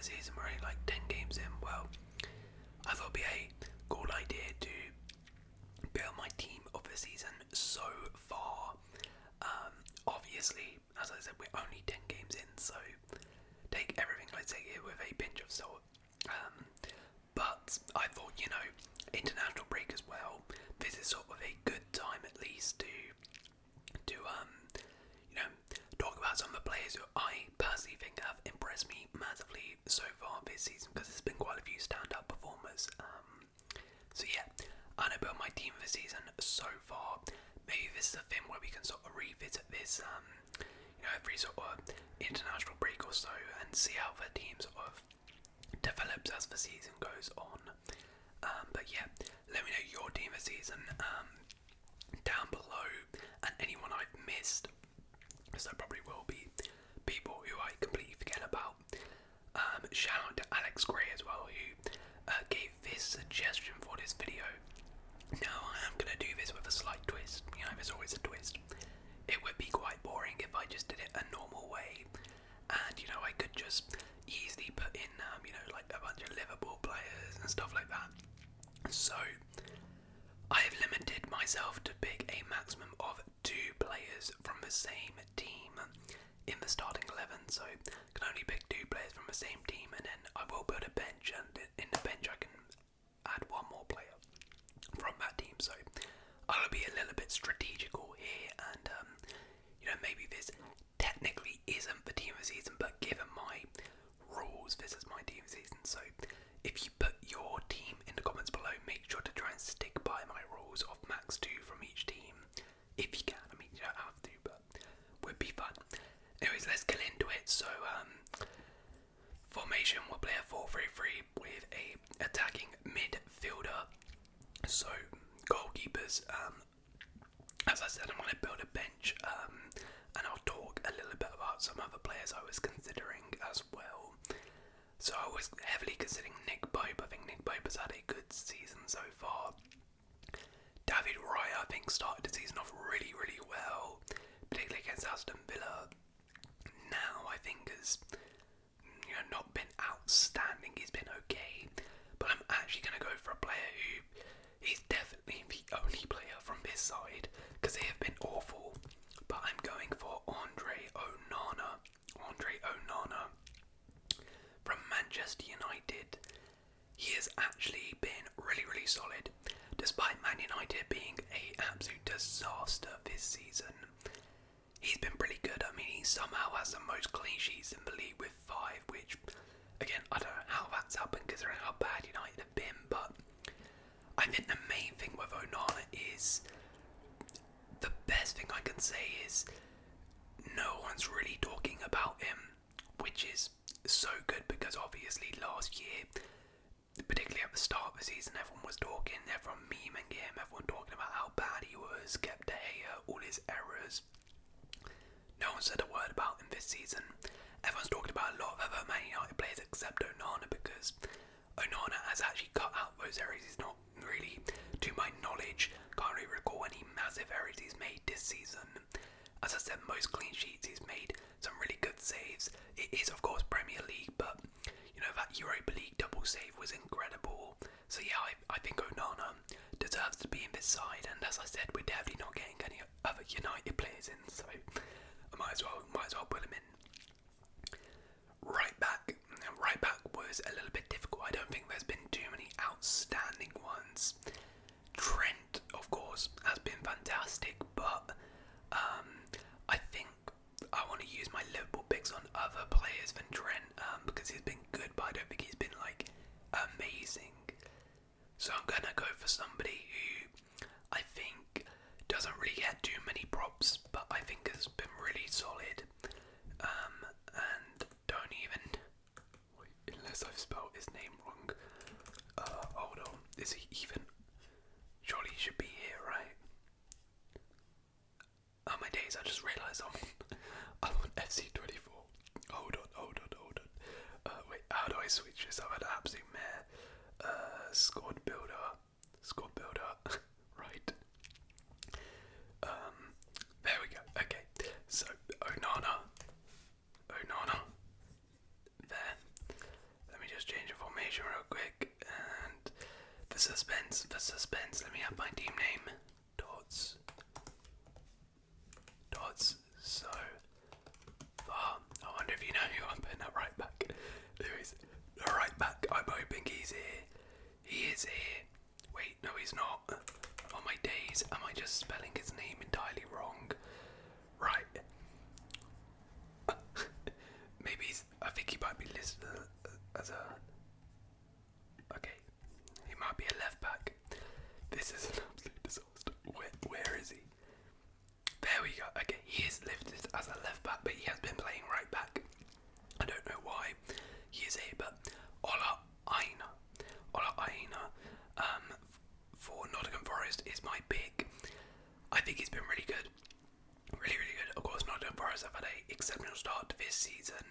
the season. We're only like 10 games in. Well, I thought it'd be a cool idea to build my team of the season so far. Obviously, as I said, we're only 10 games in, so take everything I say here with a pinch of salt. But I thought, international break as well. This is sort of a good time at least to talk about some of the players who I personally think have impressed me massively so far this season, because there's been quite a few standout performers. So yeah, I'm gonna build my team of the season so far. Maybe this is a thing where we can sort of revisit this, every sort of international break or so, and see how the team sort of develops as the season goes on. But yeah, let me know your team of the season down below, and anyone I've missed, because there probably will be people who I completely forget about. Shout out to Alex Gray as well, who gave this suggestion for this video. Now I am going to do this with a slight twist. There's always a twist. It would be quite boring if I just did it a normal way, and I could just easily put in like a bunch of Liverpool players and stuff like that. So I have limited myself to pick a maximum of 2 players from the same team in the starting 11. So I can only pick 2 players from the same team, and then I will build a bench, and in the bench I can add 1 more player from that team. So I'll be a little bit strategical here, and maybe this technically isn't the team of the season, but given my rules, this is my team of the season. So if you put your team in the comments below, make sure to try and stick by my rules of max 2 from each team, if you can. I mean, you don't have to, but would be fun. Anyways, let's get into it. So formation, we'll play a 4-3-3 with a attacking midfielder. So goalkeepers, as I said, I'm going to build a bench, and I'll talk a little bit about some other players I was considering as well. So I was heavily considering Nick Pope. I think Nick Pope has had a good season so far. David Raya, I think, started the season off really, really well, particularly against Aston Villa. Now I think has not been outstanding. He's been okay, but I'm actually going to go for a player who he's definitely the only player from this side, because they have been awful. But I'm going for Andre Onana. Andre Onana from Manchester United. He has actually been really, really solid, despite Man United being an absolute disaster this season. He's been pretty good. I mean, he somehow has the most clean sheets in the league with 5, which, again, I don't know how that's happened considering how bad United have been, but I think the main thing with Onana is, the best thing I can say is, no one's really talking about him, which is so good, because obviously last year, particularly at the start of the season, everyone was talking, everyone memeing him, everyone talking about how bad he was, kept De Gea, all his errors. No one said a word about him this season. Everyone's talking about a lot of other Man United players except Onana, because Onana has actually cut out those errors. He's not really, to my knowledge, can't really recall any massive errors he's made this season. As I said, most clean sheets, he's made some really good saves. It is, of course, Premier League, but that Europa League double save was incredible. So yeah, I think Onana deserves to be in this side, and as I said, we're definitely not getting any other United players in, so I might as well put him in. Right back was a little bit difficult. I don't think there's been too many outstanding ones. Trent, of course, has been fantastic, but I think I want to use my Liverpool picks on other players than Trent, because he's been good, but I don't think he's been like amazing. So I'm gonna go for somebody who I think doesn't really get too many props, but I think has been really solid. And don't even, wait, unless I've spelled his name wrong. Hold on, is he even? Surely he should be here, right? Oh my days, I just realised I'm on FC24. Hold on. Wait, how do I switch this? I'm an absolute mare. Squad builder. Right. There we go. Okay. So Onana. There. information real quick, and the suspense, let me have my team name. Dots. So far. I wonder if you know who I'm putting at right back. There is a right back. I'm hoping he's here. He is here. Wait, no he's not. On my days, am I just spelling his name entirely wrong? Right. Maybe I think he might be listed as a... Okay. He might be a left back. This is an absolute disaster. Where is he? There we go. Okay, he is listed as a left back, but he has been playing right back. I don't know why he is here, but Ola Aina, for Nottingham Forest is my pick. I think he's been really good. Really, really good. Of course, Nottingham Forest have had an exceptional start to this season,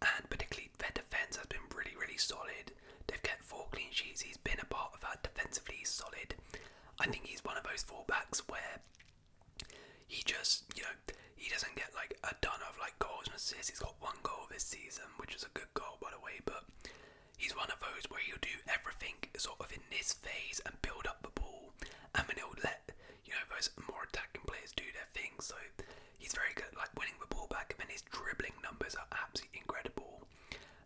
and particularly their defence has been really, really solid. They've kept 4 clean sheets. He's been a part of that defensively solid. I think he's one of those fullbacks where he just, he doesn't get like a ton of like goals and assists. He's got 1 goal this season, which is a good goal by the way, but he's one of those where he'll do everything sort of in this phase and build up the ball, and then he'll let those more attacking players do their thing. So he's very good at like winning the ball back, and then his dribbling numbers are absolutely incredible.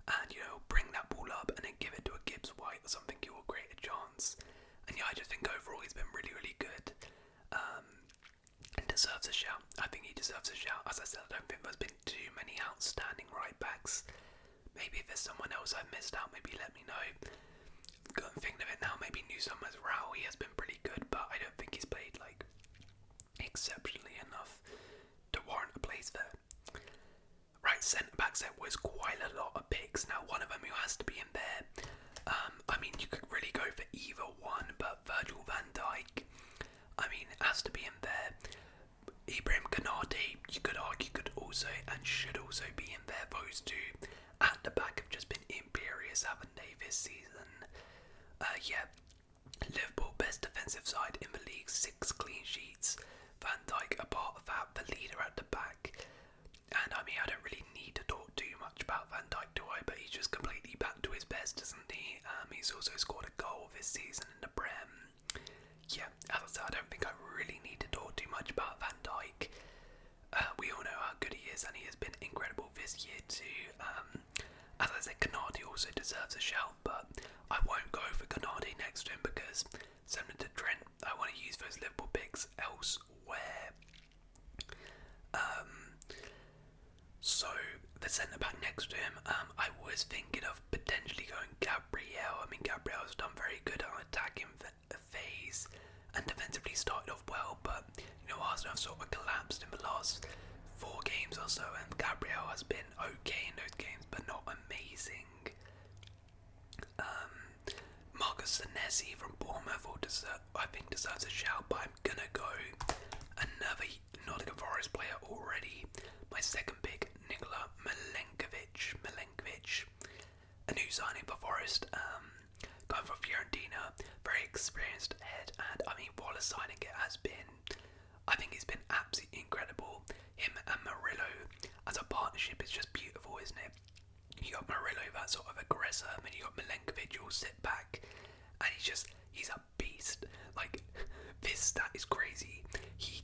And bring that ball up and then give it to a Gibbs White or something, he will create a chance. And I just think overall he's been really, really good. And deserves a shout. I think he deserves a shout. As I said, I don't think there's been too many outstanding right backs. Maybe if there's someone else I've missed out, maybe let me know. I'm thinking of it now, maybe Newsome as Rao, he has been pretty good, but I don't think he's played like exceptionally enough to warrant a place there. Right, centre backs, there was quite a lot of picks. Now one of them who has to be in there, I mean you could really go for either one, but Virgil van Dijk, I mean it has to be in there. Ibrahim Konate, you could argue could also and should also be in there. Those two at the back have just been imperious, haven't they, this season? Liverpool best defensive side in the league, 6 clean sheets. Van Dijk a part of that, the leader at the back. And I mean, I don't really need to talk too much about Van Dijk, do I? But he's just completely back to his best, isn't he? He's also scored a goal this season in the Prem. Yeah, as I said, I don't think I really need to talk too much about Van Dijk. We all know how good he is, and he has been incredible this year too. As I said, Konate also deserves a shout, but I won't go for Konate next to him because, similar to Trent, I want to use those Liverpool picks elsewhere. So the centre back next to him, I was thinking of potentially going Gabriel. I mean, Gabriel's done very good on attacking phase and defensively started off well, but Arsenal have sort of collapsed in the last 4 games or so, and Gabriel has been okay in those games, but not amazing. Marcus Senesi from Bournemouth I think deserves a shout, but I'm gonna go another Nottingham Forest player already. My second pick, Nikola Milenkovic, a new signing for Forest, going for Fiorentina, very experienced head, and I mean what a signing it has been. I think it's been absolutely incredible. Him and Murillo as a partnership is just beautiful, isn't it? You got Murillo, that sort of aggressor, and then you got Milenkovic who'll sit back, and he's a beast. Like, this stat is crazy. He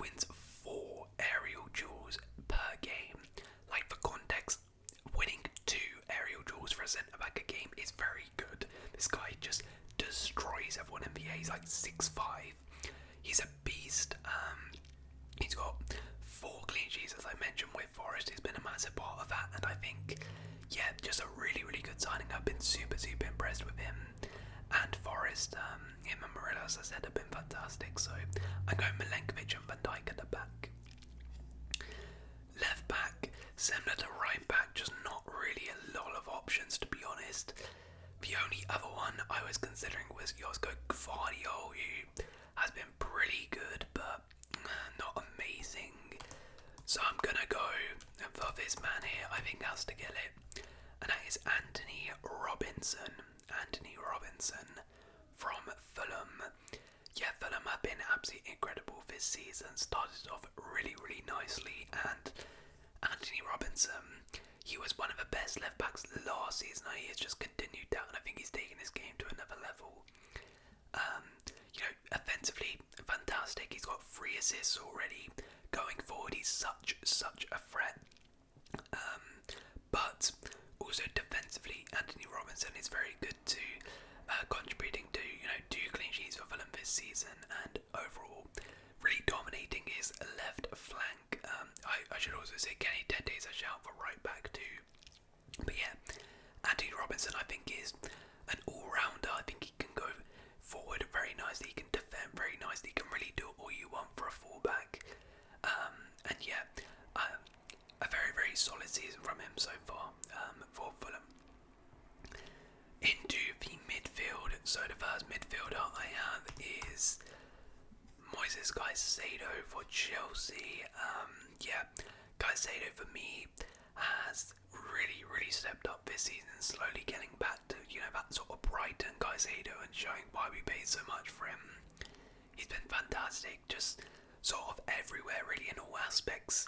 wins 4 aerial duels per game. Like, for context, winning 2 aerial duels for a centre back a game is very good. This guy just destroys everyone in the NBA. He's like 6'5". He's a beast. He's got 4 clean sheets, as I mentioned, with Forest. He's been a massive part of that, and I think, yeah, just a really, really good signing. I've been super, super impressed with him. And Forest, him and Murillo, as I said, have been fantastic. So I'm going Milenkovic and Van Dijk at the back. Left back, similar to right back, just not really a lot of options, to be honest. The only other one I was considering was Josko Gvardiol, who has been pretty good, but not amazing. So I'm gonna go for this man here. I think has to get it, and that is Anthony Robinson. From Fulham. Yeah, Fulham have been absolutely incredible this season. Started off really, really nicely, and Anthony Robinson, he was one of the best left backs last season. He has just continued that, and I think he's taken his game to another level. Offensively, fantastic. He's got 3 assists already. Going forward, he's such a threat. But also defensively, Anthony Robinson is very good too, contributing to 2 clean sheets for Fulham this season, and overall really dominating his left flank. I should also say Kenny Tete is a shout for right back too. But yeah, Anthony Robinson I think is an all-rounder. I think he can go forward very nicely, he can defend very nicely, he can really do all you want for a fullback. And yeah, a very solid season from him so far for Fulham. Into the midfield. So the first midfielder I have is Moises Caicedo for Chelsea. Caicedo for me has really stepped up this season, slowly getting back to that sort of Brighton Caicedo and showing why we paid so much for him. He's been fantastic, just sort of everywhere really in all aspects.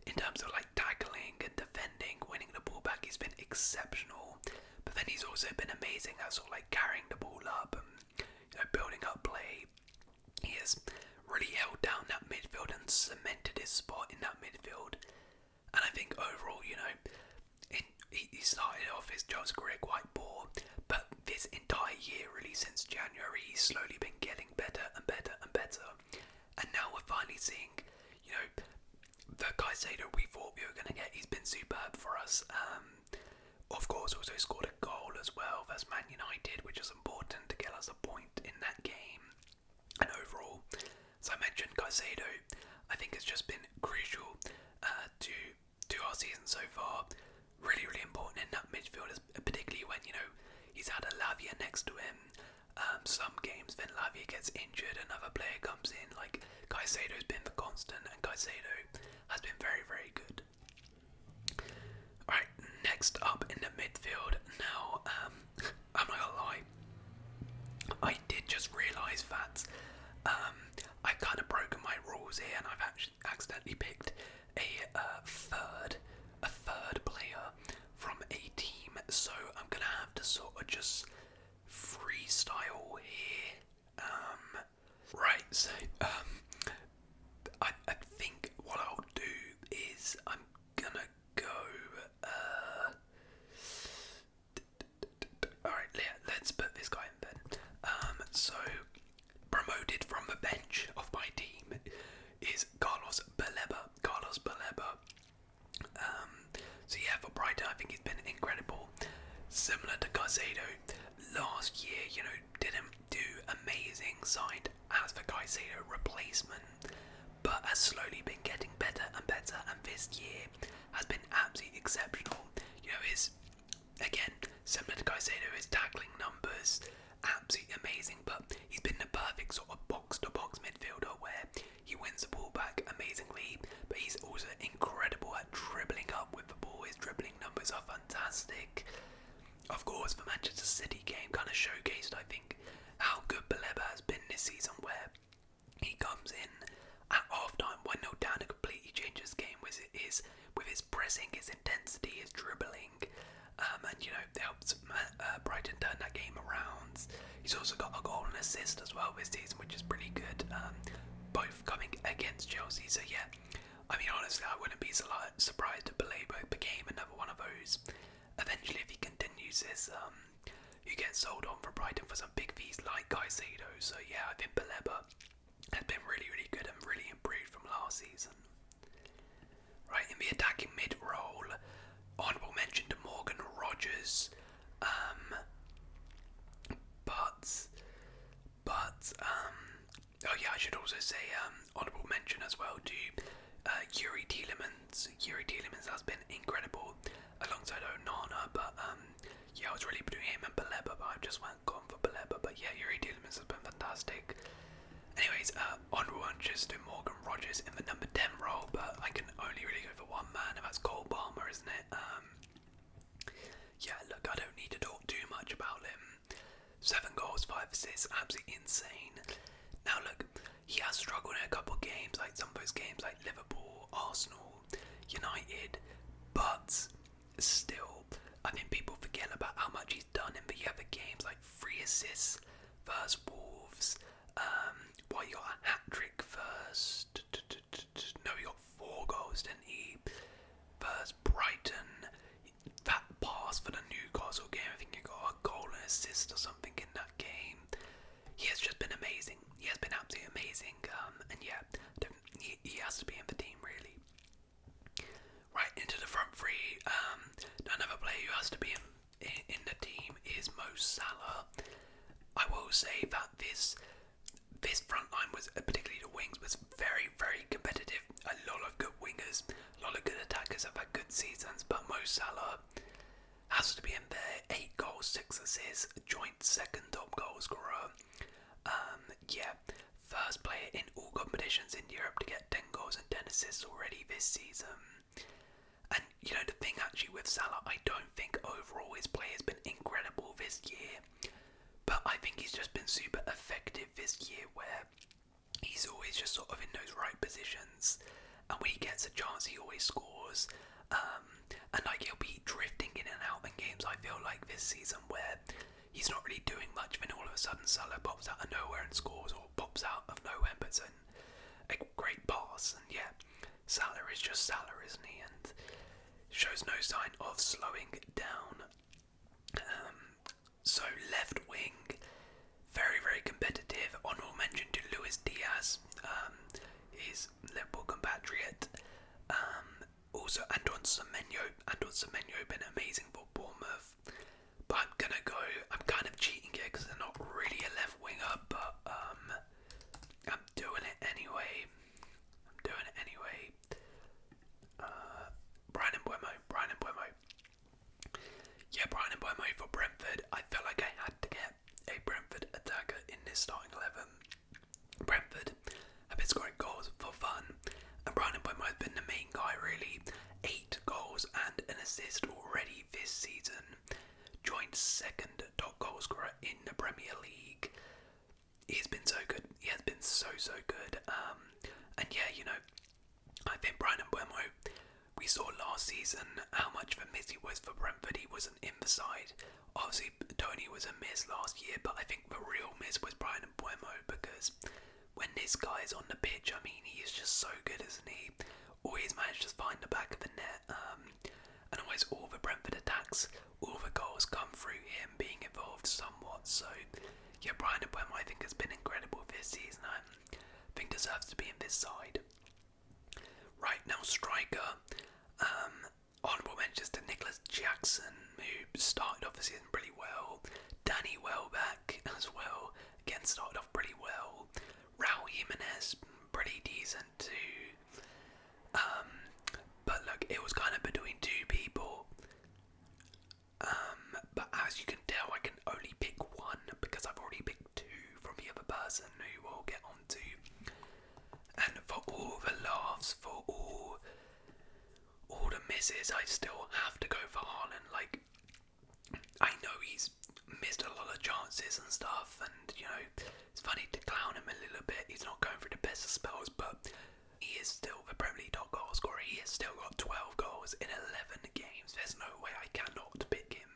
In terms of like tackling and defending, winning the ball back, he's been exceptional. But then he's also been amazing at sort of like carrying the ball up and building up play. He has really held down that midfield and cemented his spot in that midfield. And I think overall, he started off his Chelsea career quite poor, but this entire year, really since January, he's slowly been getting better and better and better. And now we're finally seeing, the Caicedo we thought we were going to get. He's been superb for us. Of course, also scored a goal as well versus Man United, which is important to get us a point in that game. And overall, as I mentioned, Caicedo, I think has just been crucial to our season so far. Really important in that midfield, particularly when he's had a Lavia next to him. Some games then Lavia gets injured, another player comes in. Like Caicedo's been the constant, and Caicedo has been very good. Alright, next up in the midfield. Now, I'm not gonna lie, I did just realise that I've kind of broken my rules here, and I've actually accidentally picked a third player from a team, so I'm gonna have to sort of just freestyle here. Right, so I think what I'll do is I'm gonna go. Alright, let's put this guy in then. So promoted from the bench of my team is Carlos Baleba. So yeah, for Brighton, I think he's been incredible. Similar to Caicedo, last year, didn't do amazing, signed as the Caicedo replacement, but has slowly been getting better and better, and this year has been absolutely exceptional. Again, similar to Caicedo, his tackling numbers, absolutely amazing, but he's been the perfect sort of box-to-box midfielder where he wins the ball back amazingly, but he's also incredible at dribbling up with the ball. His dribbling numbers are fantastic. Of course, the Manchester City game kind of showcased, I think, how good Baleba has been this season, where he comes in at half-time 1-0 down and completely changes the game with his pressing, his intensity, his dribbling, and helps Brighton turn that game around. He's also got a goal and assist as well this season, which is pretty good, both coming against Chelsea. So yeah, I mean, honestly, I wouldn't be surprised if Baleba became another one of those. Eventually, if he continues this, you get sold on for Brighton for some big fees like Caicedo. So yeah, I think Baleba has been really good and really improved from last season. Right, in the attacking mid role, honourable mention to Morgan Rogers, I should also say honourable mention as well to Yuri Tielemans. Yuri Tielemans has been incredible alongside Onana, but I was really between him and Baleba, but I just went gone for Baleba. But yeah, Yuri Tielemans has been fantastic. Anyways, honourable mentions to Morgan Rogers in the number 10 role, but I can only really go for one man, and that's Cole Palmer, isn't it? Look, I don't need to talk too much about him. 7 goals, 5 assists, absolutely insane. Now look, he has struggled in a couple of games, like some of those games like Liverpool, Arsenal, United, but last for the Newcastle game. I think he got a goal and assist or something in that game. He has just been amazing. He has been absolutely amazing. And yeah, he has to be in the team really. Right, into the front three. Another player who has to be in the team is Mo Salah. I will say that this front line was, particularly the wings, was very, very competitive. A lot of good wingers, a lot of good attackers have had good seasons, but Mo Salah has to be in there. 8 goals, 6 assists, joint second top goal scorer. Yeah, first player in all competitions in Europe to get 10 goals and 10 assists already this season. And you know, the thing actually with Salah, I don't think overall his play has been incredible this year, but I think he's just been super effective this year, where he's always just sort of in those right positions, and when he gets a chance he always scores. And like, he'll be drifting in and out in games, I feel like, this season, where he's not really doing much, then all of a sudden Salah pops out of nowhere and scores, or pops out of nowhere and puts in a great pass. And yeah, Salah is just Salah, isn't he? And shows no sign of slowing down. So left wing, very, very competitive. Honourable mention to Luis Diaz, his Liverpool compatriot. Also Antoine Semenyo been amazing for Bournemouth. But I'm kind of cheating here because they're not really a left winger, but I'm doing it anyway. Brian Mbeumo. Yeah, Brian Mbeumo for Brentford. I felt like I had to get a Brentford attacker in this starting 11. Brentford have been scoring goals for fun, and Brian Mbeumo has been the main guy really. 8 goals and an assist already this season. Joined second top goal scorer in the Premier League. He's been so good. He has been so good. And yeah, you know, I think Brian Mbeumo, we saw last season how much of a miss he was for Brentford. He wasn't in the side. Obviously, Tony was a miss last year, but I think the real miss was Brian Mbeumo, because when this guy's on the pitch, I mean, he is just so good, isn't he? Always managed to find the back of the net, and always all the Brentford attacks, all the goals come through him being involved somewhat. So yeah, Brian Mbeumo, I think, has been incredible this season. I think deserves to be in this side. Right, now striker. Honourable mentions to Nicholas Jackson, who started off the season pretty well. Danny Welbeck as well, again started off pretty well. Raul Jimenez, pretty decent too. But look, it was kind of between 2 people. But as you can tell, I can only pick one because I've already picked 2 from the other person who we'll get on to. And for all the laughs, for all the misses, I still have to go for Haaland. Like, I know he's missed a lot of chances and stuff, and you know, it's funny to clown him a little bit. He's not going through the best of spells, but he is still the Premier League top goal scorer. He has still got 12 goals in 11 games. There's no way I cannot pick him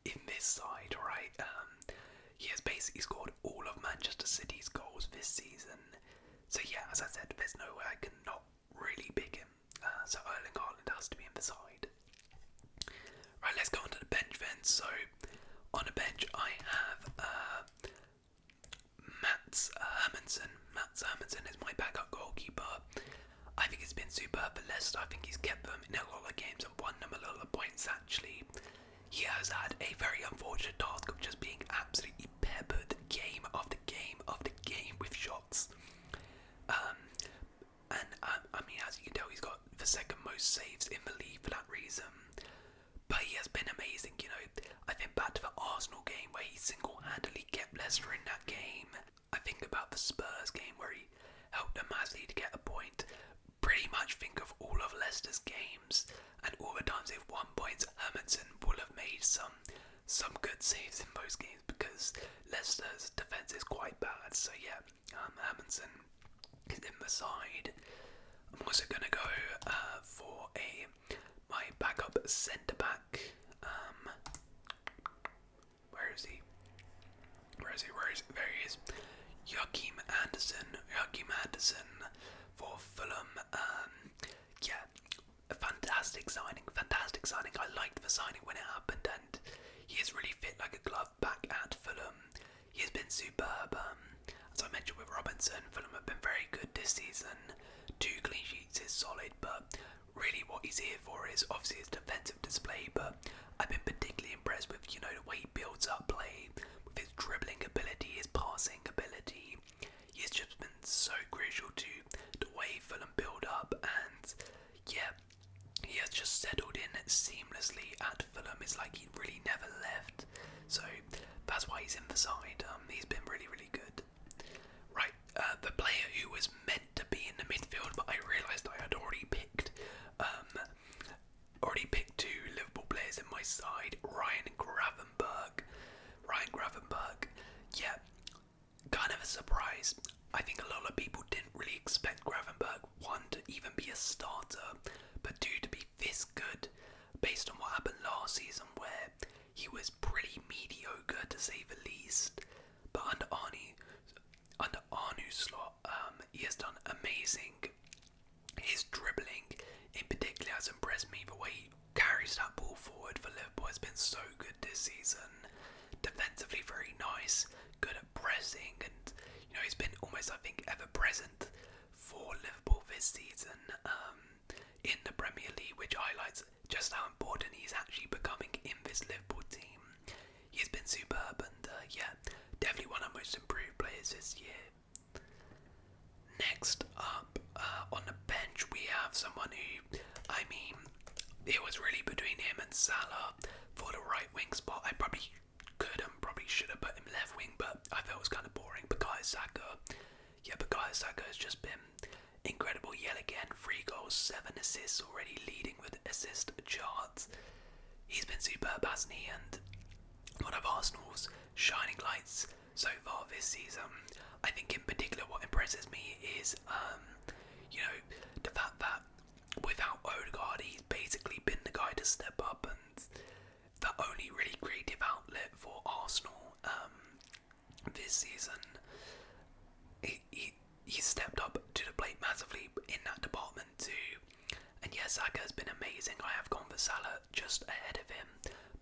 in this side, right? He has basically scored all of Manchester City's goals this season. So yeah, as I said, there's no way I cannot really pick him. So Erling Haaland has to be in the side. Right, let's go on to the bench then. So on the bench I have Mats Hermansen. Mats Hermansen is my backup goalkeeper. I think it's been superb for Leicester. I think he's kept them in a lot of games and won them a lot of points actually. He has had a very unfortunate task of just being absolutely peppered game after game after game with shots. I mean, as you can tell, he's got the second most saves in the league for that reason. But he has been amazing, you know. I think back to the Arsenal game where he single-handedly kept Leicester in that game. I think about the Spurs game where he helped them massively to get a point. Pretty much think of all of Leicester's games and all the times they've won points. Hermansen will have made some good saves in those games because Leicester's defence is quite bad. So yeah, Hermansen is in the side. I'm also going to go for my backup centre back. Where is he? There he is. Joachim Andersen for Fulham. Yeah, a fantastic signing. I liked the signing when it happened, and he's here for is obviously his defensive display, but I've been particularly impressed with, the way he builds up play, with his dribbling ability, his passing ability. He's just been so crucial to the way Fulham build up, and yeah, he has just settled in seamlessly at Fulham. It's like he really never left, so that's why he's in the side. He's been really, really good. Right, the player who was meant to be in the midfield, but I realised I had already picked two Liverpool players in my side. Ryan Gravenberch. Yeah, kind of a surprise. I think a lot of people didn't really expect Gravenberch, one, to even be a starter, but two, to be this good, based on what happened last season, where he was pretty mediocre to say the least. But under Arnu's slot, he has done amazing. His dribbling, in particular, has impressed me. The way he carries that ball forward for Liverpool has been so good this season. Defensively, very nice, good at pressing, and he's been almost, I think, ever present for Liverpool this season in the Premier League, which highlights just how important he's actually becoming in this Liverpool team. He's been superb, and yeah, definitely one of the most improved players this year. Next up, on the bench, we have someone who, it was really between him and Salah for the right wing spot. I probably could and probably should have put him left wing, but I felt it was kind of boring. Bukayo Saka. Yeah, Bukayo Saka has just been incredible yet again. 3 goals, 7 assists, already leading with assist charts. He's been superb, hasn't he? And one of Arsenal's shining lights so far this season. I think in particular what impresses me is, the fact that without Odegaard, he's basically been the guy to step up and the only really creative outlet for Arsenal this season. He stepped up to the plate massively in that department too. And yeah, Saka has been amazing. I have gone for Salah just ahead of him,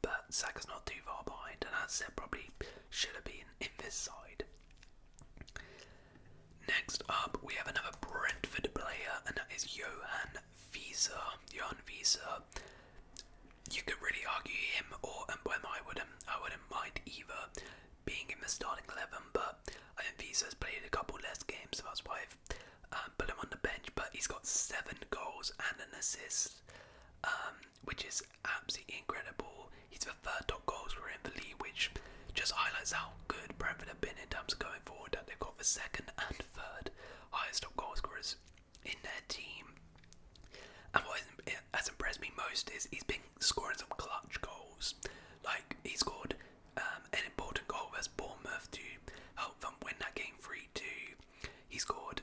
but Saka's not too far behind, and as I said, probably should have been in this side. Next up, we have another Brentford player, and that is Johan Wiese. You could really argue him or Mbeumo. I wouldn't mind either being in the starting 11, but I think Wiese has played a couple less games, so that's why I've put him on the bench. But he's got 7 goals and an assist, which is absolutely incredible. He's the 3rd top goal scorer in the league, which just highlights how good Brentford have been in terms of going forward, that they've got the 2nd and 3rd highest top goal scorers in their team. And what has impressed me most is he's been scoring some clutch goals. Like, he scored an important goal versus Bournemouth to help them win that game 3-2. He scored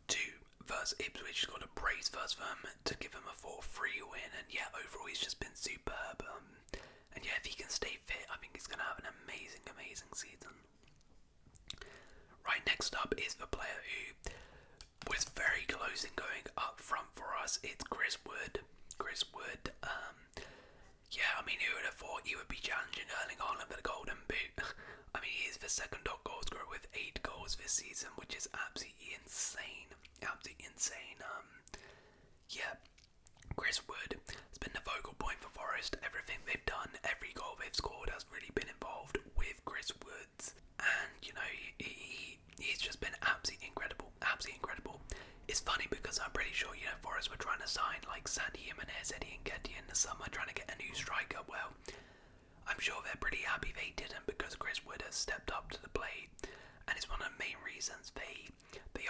2 versus Ipswich. He scored a brace versus them to give him a 4-3 win. And yeah, overall he's just been superb. And yeah, if he can stay fit, I think he's going to have an amazing season. Right, next up is the player who was very close in going up front for us. It's Chris Wood. Who would have thought he would be challenging Erling Haaland for the Golden Boot? He is the 2nd top goal scorer with 8 goals this season, which is absolutely insane. Chris Wood has been the focal point for Forest. Everything they've done, every goal they've scored has really been involved with Chris Wood. And, he's just been absolutely incredible. It's funny because I'm pretty sure, Forest were trying to sign like Sandy Jimenez, Eddie Nketiah in the summer, trying to get a new striker. Well, I'm sure they're pretty happy they didn't, because Chris Wood has stepped up to the plate, and it's one of the main reasons they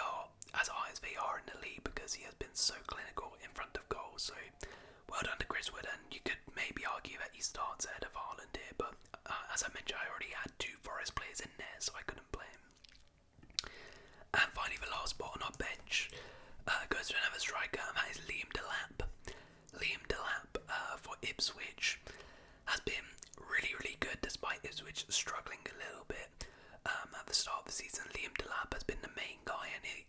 are as high as they are in the league, because he has been so clinical in front of goal. So well done to Chris Wood, and you could maybe argue that he starts ahead of Haaland here, but as I mentioned, I already had 2 Forest players in there, so I couldn't play him. And finally, the last spot on our bench goes to another striker, and that is Liam Delap. For Ipswich has been really good, despite Ipswich struggling a little bit at the start of the season. Liam Delap has been the main guy, and he,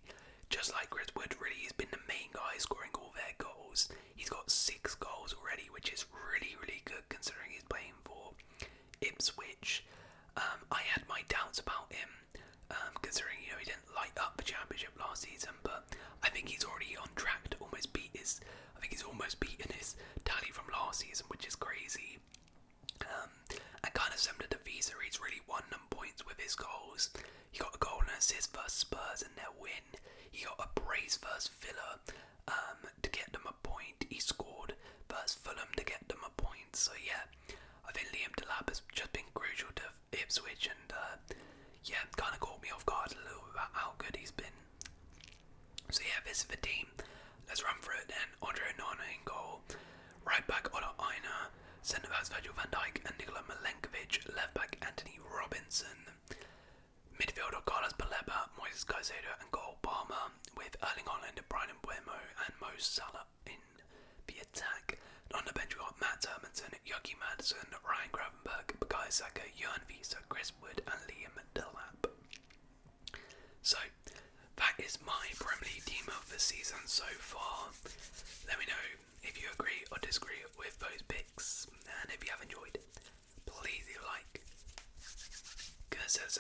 just like Chris Wood, really has been the main guy scoring all their goals. He's got 6 goals already, which is really good considering he's playing for Ipswich. I had my doubts about him, considering he didn't light up the Championship last season, but I think he's already last season, which is crazy. And kind of similar to Visa, he's really won them points with his goals. He got a goal and assist versus Spurs in their win. He got a brace versus Villa to get them a point. He scored versus Fulham to get them a point. So yeah, I think Liam Delap has just been crucial to Ipswich, and yeah, kind of caught me off guard a little bit about how good he's been. So yeah, this is the team. Let's run through it then. Andre Onana in goal. Right back Ola Aina. Centre backs Virgil van Dijk and Nikola Milenkovic. Left back Anthony Robinson. Midfielder Carlos Baleba, Moises Caicedo and Cole Palmer, with Erling Haaland, Brian Mbeumo and Mo Salah in the attack. On the bench we got Matt Hermanson, Yogi Madison, Ryan Gravenberg, Bukayo Saka, Johan Visa, Chris Wood and Liam Delap. So that is my Premier League team of the season so far. Let me know if you agree or disagree with those picks, and if you have enjoyed, please leave a like, because there's